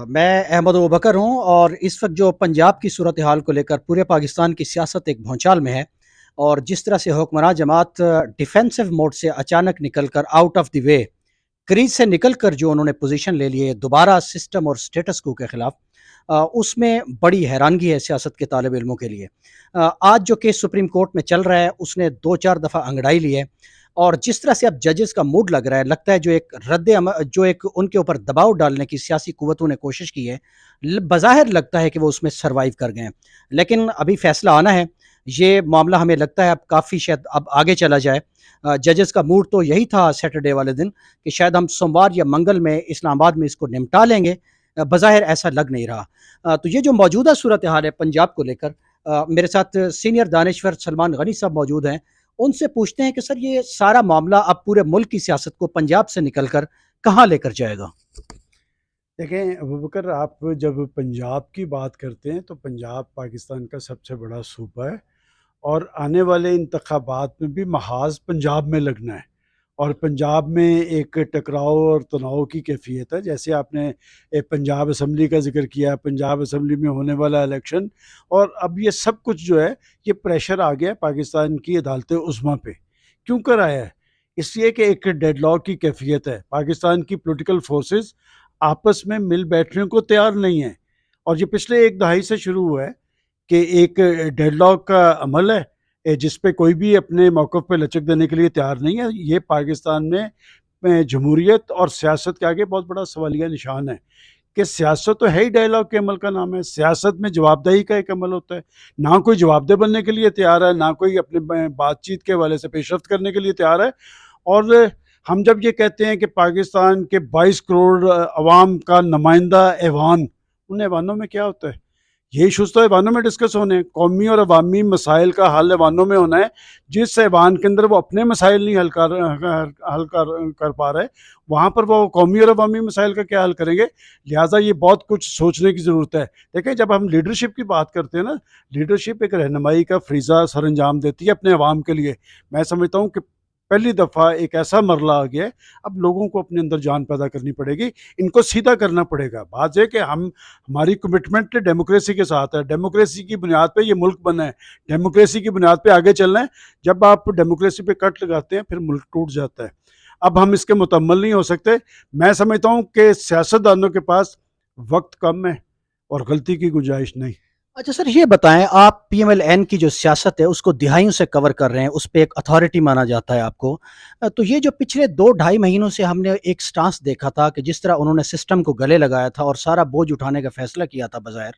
میں احمد ابوبکر ہوں اور اس وقت جو پنجاب کی صورتحال کو لے کر پورے پاکستان کی سیاست ایک بھونچال میں ہے، اور جس طرح سے حکمراں جماعت ڈیفینسو موڈ سے اچانک نکل کر out of the way craze سے نکل کر جو انہوں نے پوزیشن لے لی ہے دوبارہ سسٹم اور سٹیٹس کو کے خلاف، اس میں بڑی حیرانگی ہے سیاست کے طالب علموں کے لیے۔ آج جو کیس سپریم کورٹ میں چل رہا ہے اس نے دو چار دفعہ انگڑائی لی ہے، اور جس طرح سے اب ججز کا موڈ لگ رہا ہے، لگتا ہے جو ایک رد عمل، جو ایک ان کے اوپر دباؤ ڈالنے کی سیاسی قوتوں نے کوشش کی ہے، بظاہر لگتا ہے کہ وہ اس میں سروائیو کر گئے ہیں، لیکن ابھی فیصلہ آنا ہے۔ یہ معاملہ ہمیں لگتا ہے اب کافی شاید اب آگے چلا جائے۔ ججز کا موڈ تو یہی تھا سیٹرڈے والے دن کہ شاید ہم سوموار یا منگل میں اسلام آباد میں اس کو نمٹا لیں گے، بظاہر ایسا لگ نہیں رہا۔ تو یہ جو موجودہ صورتحال ہے پنجاب کو لے کر، میرے ساتھ سینئر دانشور سلمان غنی صاحب موجود ہیں، ان سے پوچھتے ہیں کہ سر یہ سارا معاملہ اب پورے ملک کی سیاست کو پنجاب سے نکل کر کہاں لے کر جائے گا؟ دیکھیں ابوبکر، آپ جب پنجاب کی بات کرتے ہیں تو پنجاب پاکستان کا سب سے بڑا صوبہ ہے، اور آنے والے انتخابات میں بھی محاذ پنجاب میں لگنا ہے، اور پنجاب میں ایک ٹکراؤ اور تناؤ کی کیفیت ہے۔ جیسے آپ نے پنجاب اسمبلی کا ذکر کیا، پنجاب اسمبلی میں ہونے والا الیکشن، اور اب یہ سب کچھ جو ہے یہ پریشر آ گیا ہے پاکستان کی عدالت عظمیٰ پہ۔ کیوں کر آیا ہے؟ اس لیے کہ ایک ڈیڈ لاک کی کیفیت ہے، پاکستان کی پولیٹیکل فورسز آپس میں مل بیٹھنے کو تیار نہیں ہیں، اور یہ پچھلے ایک دہائی سے شروع ہوا ہے کہ ایک ڈیڈ لاک کا عمل ہے جس پہ کوئی بھی اپنے موقف پہ لچک دینے کے لیے تیار نہیں ہے۔ یہ پاکستان میں جمہوریت اور سیاست کے آگے بہت بڑا سوالیہ نشان ہے کہ سیاست تو ہے ہی ڈائلاگ کے عمل کا نام ہے۔ سیاست میں جواب دہی کا ایک عمل ہوتا ہے، نہ کوئی جواب دہ بننے کے لیے تیار ہے، نہ کوئی اپنے بات چیت کے حوالے سے پیش رفت کرنے کے لیے تیار ہے۔ اور ہم جب یہ کہتے ہیں کہ پاکستان کے 22 کروڑ عوام کا نمائندہ ایوان، ان ایوانوں میں کیا ہوتا ہے؟ یہ ایشوز تو ایوانوں میں ڈسکس ہونے ہیں، قومی اور عوامی مسائل کا حل ایوانوں میں ہونا ہے۔ جس ایوان کے اندر وہ اپنے مسائل نہیں حل کر پا رہے، وہاں پر وہ قومی اور عوامی مسائل کا کیا حل کریں گے؟ لہٰذا یہ بہت کچھ سوچنے کی ضرورت ہے۔ دیکھیں، جب ہم لیڈرشپ کی بات کرتے ہیں نا، لیڈرشپ ایک رہنمائی کا فریضہ سر انجام دیتی ہے اپنے عوام کے لیے۔ میں سمجھتا ہوں کہ پہلی دفعہ ایک ایسا مرحلہ آ گیا ہے، اب لوگوں کو اپنے اندر جان پیدا کرنی پڑے گی، ان کو سیدھا کرنا پڑے گا۔ بات یہ کہ ہماری کمٹمنٹ ڈیموکریسی کے ساتھ ہے، ڈیموکریسی کی بنیاد پہ یہ ملک بنا ہے، ڈیموکریسی کی بنیاد پہ آگے چلنا ہے۔ جب آپ ڈیموکریسی پہ کٹ لگاتے ہیں پھر ملک ٹوٹ جاتا ہے۔ اب ہم اس کے مکمل نہیں ہو سکتے۔ میں سمجھتا ہوں کہ سیاستدانوں کے پاس وقت کم ہے اور غلطی کی گنجائش نہیں۔ اچھا سر، یہ بتائیں، آپ پی ایم ایل این کی جو سیاست ہے اس کو دہائیوں سے کور کر رہے ہیں، اس پہ ایک اتھارٹی مانا جاتا ہے آپ کو، تو یہ جو پچھلے 2 ڈھائی مہینوں سے ہم نے ایک سٹانس دیکھا تھا کہ جس طرح انہوں نے سسٹم کو گلے لگایا تھا اور سارا بوجھ اٹھانے کا فیصلہ کیا تھا بظاہر،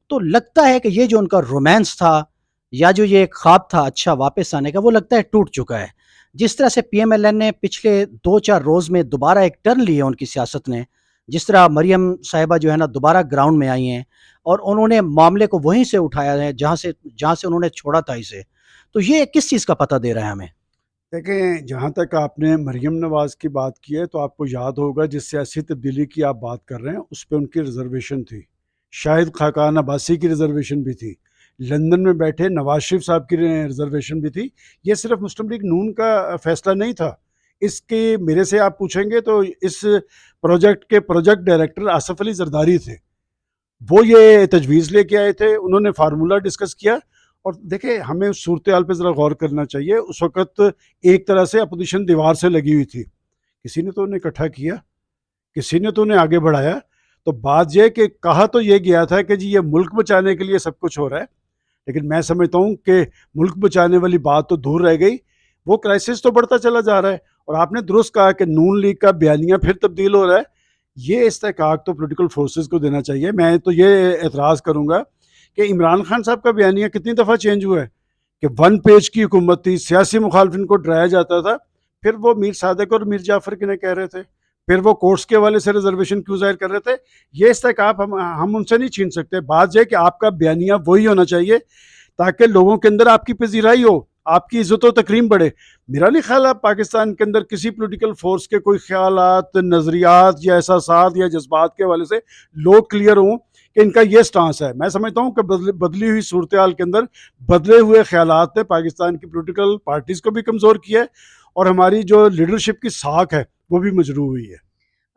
تو لگتا ہے کہ یہ جو ان کا رومانس تھا یا جو یہ ایک خواب تھا اچھا واپس آنے کا، وہ لگتا ہے ٹوٹ چکا ہے۔ جس طرح سے پی ایم ایل این نے پچھلے 2 4 روز میں دوبارہ ایک ٹرن لی ہے ان کی سیاست نے، جس طرح مریم صاحبہ جو ہے نا دوبارہ گراؤنڈ میں آئی ہیں اور انہوں نے معاملے کو وہیں سے اٹھایا ہے جہاں سے انہوں نے چھوڑا تھا اسے، تو یہ کس چیز کا پتہ دے رہا ہے ہمیں؟ دیکھیں، جہاں تک آپ نے مریم نواز کی بات کی ہے تو آپ کو یاد ہوگا جس سیاسی تبدیلی کی آپ بات کر رہے ہیں اس پہ ان کی ریزرویشن تھی، شاہد خاقان عباسی کی ریزرویشن بھی تھی، لندن میں بیٹھے نواز شریف صاحب کی ریزرویشن بھی تھی۔ یہ صرف مسلم لیگ نون کا فیصلہ نہیں تھا، اس کے میرے سے آپ پوچھیں گے تو اس پروجیکٹ کے پروجیکٹ ڈائریکٹر آصف علی زرداری تھے، وہ یہ تجویز لے کے آئے تھے، انہوں نے فارمولہ ڈسکس کیا۔ اور دیکھیں، ہمیں اس صورتحال پہ ذرا غور کرنا چاہیے۔ اس وقت ایک طرح سے اپوزیشن دیوار سے لگی ہوئی تھی، کسی نے تو انہیں اکٹھا کیا، کسی نے تو انہیں آگے بڑھایا۔ تو بات یہ کہ کہا تو یہ گیا تھا کہ جی یہ ملک بچانے کے لیے سب کچھ ہو رہا ہے، لیکن میں سمجھتا ہوں کہ ملک بچانے والی بات تو دور رہ گئی، وہ کرائسس تو بڑھتا چلا جا رہا ہے۔ اور آپ نے درست کہا کہ نون لیگ کا بیانیہ پھر تبدیل ہو رہا ہے۔ یہ استحقاق تو پولیٹیکل فورسز کو دینا چاہیے۔ میں تو یہ اعتراض کروں گا کہ عمران خان صاحب کا بیانیہ کتنی دفعہ چینج ہوا ہے کہ 1 پیج کی حکومت تھی، سیاسی مخالفین کو ڈرایا جاتا تھا، پھر وہ میر صادق اور میر جعفر کنہیں کہہ رہے تھے، پھر وہ کورٹس کے حوالے سے ریزرویشن کیوں ظاہر کر رہے تھے۔ یہ استحقاق ہم ان سے نہیں چھین سکتے۔ بات یہ کہ آپ کا بیانیہ وہی ہونا چاہیے تاکہ لوگوں کے اندر آپ کی پذیرائی ہو، آپ کی عزت و تکریم بڑھے۔ میرا نہیں خیال ہے پاکستان کے اندر کسی پولیٹیکل فورس کے کوئی خیالات، نظریات یا احساسات یا جذبات کے حوالے سے لوگ کلیئر ہوں کہ ان کا یہ سٹانس ہے۔ میں سمجھتا ہوں کہ بدلی ہوئی صورتحال کے اندر بدلے ہوئے خیالات نے پاکستان کی پولیٹیکل پارٹیز کو بھی کمزور کیا ہے، اور ہماری جو لیڈرشپ کی ساکھ ہے وہ بھی مجروح ہوئی ہے۔